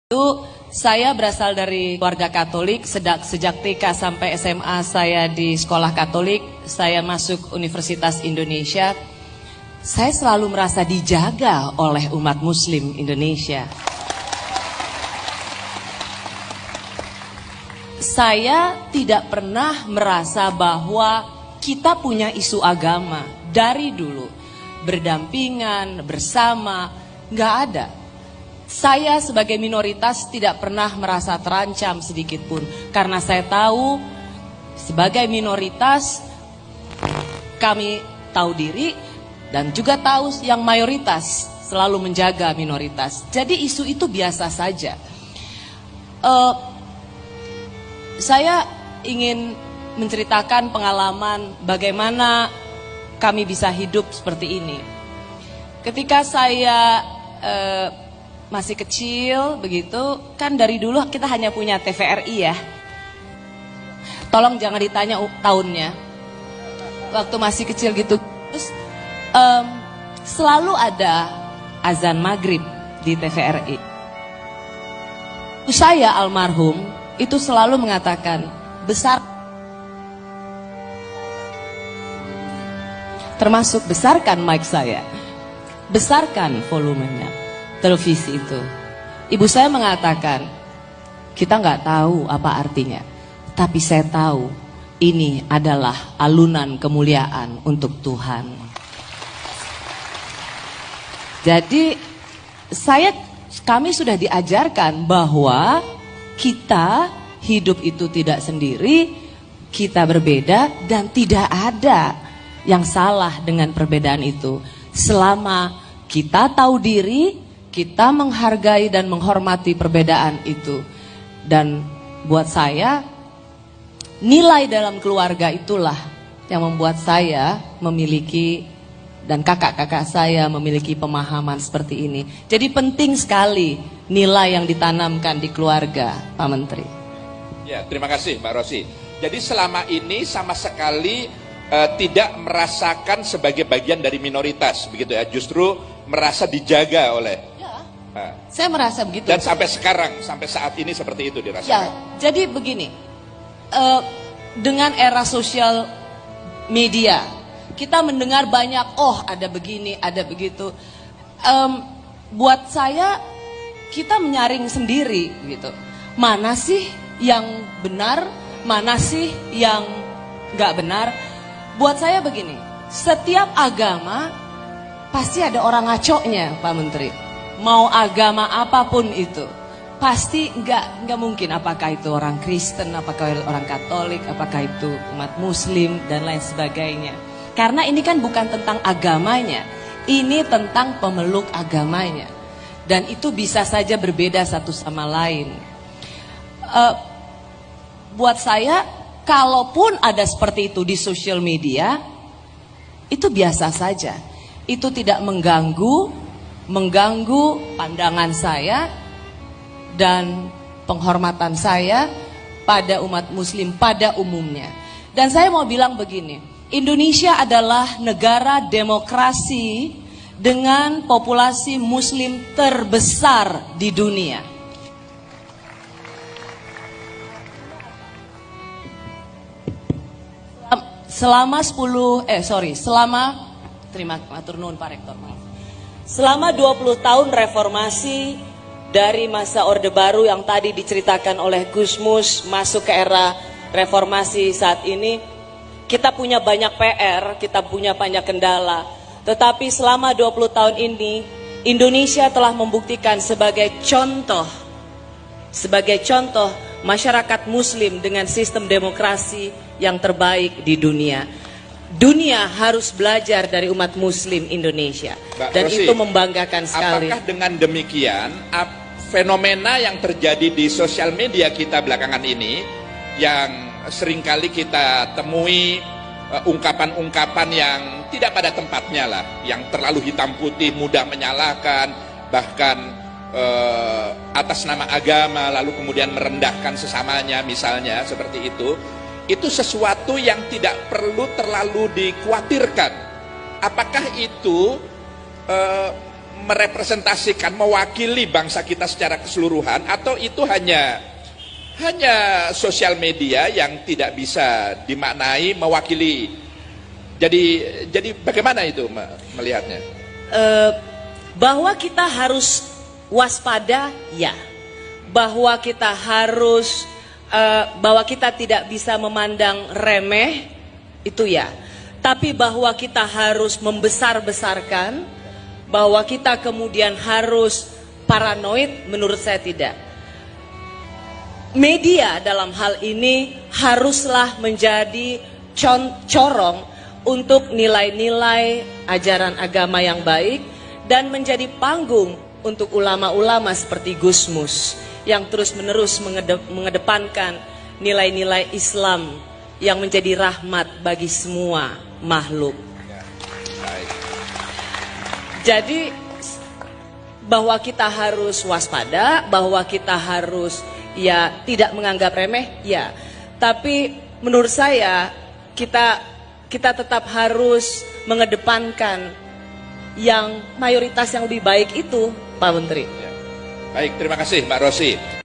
Itu saya berasal dari keluarga Katolik, sejak TK sampai SMA saya di sekolah Katolik, saya masuk Universitas Indonesia. Saya selalu merasa dijaga oleh umat Muslim Indonesia. Saya tidak pernah merasa bahwa kita punya isu agama dari dulu, berdampingan, bersama, nggak ada. Saya sebagai minoritas tidak pernah merasa terancam sedikit pun, karena saya tahu sebagai minoritas kami tahu diri dan juga tahu yang mayoritas selalu menjaga minoritas. Jadi isu itu biasa saja. Saya ingin menceritakan pengalaman bagaimana kami bisa hidup seperti ini. Ketika saya masih kecil begitu, kan dari dulu kita hanya punya TVRI ya. Tolong jangan ditanya tahunnya. Waktu masih kecil gitu, terus selalu ada azan maghrib di TVRI. Saya almarhum itu selalu mengatakan, termasuk besarkan mic saya, besarkan volumenya. Televisi itu, ibu saya mengatakan, kita nggak tahu apa artinya, tapi saya tahu ini adalah alunan kemuliaan untuk Tuhan. Jadi kami sudah diajarkan bahwa kita hidup itu tidak sendiri, kita berbeda dan tidak ada yang salah dengan perbedaan itu. Selama kita tahu diri, kita menghargai dan menghormati perbedaan itu. Dan buat saya, nilai dalam keluarga itulah yang membuat saya memiliki, dan kakak-kakak saya memiliki pemahaman seperti ini. Jadi penting sekali nilai yang ditanamkan di keluarga, Pak Menteri. Ya, terima kasih Mbak Rosi. Jadi selama ini sama sekali tidak merasakan sebagai bagian dari minoritas, begitu ya? Justru merasa dijaga oleh. Saya merasa begitu. Dan sampai sekarang, sampai saat ini seperti itu dirasakan. Ya, jadi begini, dengan era sosial media, kita mendengar banyak, oh ada begini, ada begitu. Buat saya, kita menyaring sendiri gitu. Mana sih yang benar, mana sih yang nggak benar? Buat saya begini, setiap agama pasti ada orang ngaconya, Pak Menteri. Mau agama apapun itu, pasti nggak mungkin. Apakah itu orang Kristen, apakah orang Katolik, apakah itu umat Muslim dan lain sebagainya. Karena ini kan bukan tentang agamanya, ini tentang pemeluk agamanya, dan itu bisa saja berbeda satu sama lain. Buat saya, kalaupun ada seperti itu di sosial media, itu biasa saja. Itu tidak mengganggu pandangan saya dan penghormatan saya pada umat Muslim pada umumnya. Dan saya mau bilang begini, Indonesia adalah negara demokrasi dengan populasi Muslim terbesar di dunia. Selama 20 tahun reformasi, dari masa Orde Baru yang tadi diceritakan oleh Gusmus masuk ke era reformasi saat ini, kita punya banyak PR, kita punya banyak kendala. Tetapi selama 20 tahun ini, Indonesia telah membuktikan sebagai contoh masyarakat Muslim dengan sistem demokrasi yang terbaik di dunia. Dunia harus belajar dari umat Muslim Indonesia. Mbak dan Rosi, itu membanggakan sekali. Apakah dengan demikian fenomena yang terjadi di sosial media kita belakangan ini, yang seringkali kita temui ungkapan-ungkapan yang tidak pada tempatnya lah, yang terlalu hitam putih, mudah menyalahkan, bahkan atas nama agama lalu kemudian merendahkan sesamanya misalnya, seperti itu sesuatu yang tidak perlu terlalu dikhawatirkan. Apakah itu merepresentasikan, mewakili bangsa kita secara keseluruhan, atau itu hanya sosial media yang tidak bisa dimaknai mewakili. Jadi bagaimana itu melihatnya? Bahwa kita harus waspada, ya. Bahwa kita harus bahwa kita tidak bisa memandang remeh, itu ya. Tapi bahwa kita harus membesar-besarkan, bahwa kita kemudian harus paranoid, menurut saya tidak. Media dalam hal ini haruslah menjadi corong untuk nilai-nilai ajaran agama yang baik dan menjadi panggung untuk ulama-ulama seperti Gusmus yang terus-menerus mengedepankan nilai-nilai Islam yang menjadi rahmat bagi semua makhluk. Jadi bahwa kita harus waspada, bahwa kita harus ya tidak menganggap remeh, ya. Tapi menurut saya kita tetap harus mengedepankan yang mayoritas yang lebih baik itu, Pak Menteri. Baik, terima kasih Mbak Rosi.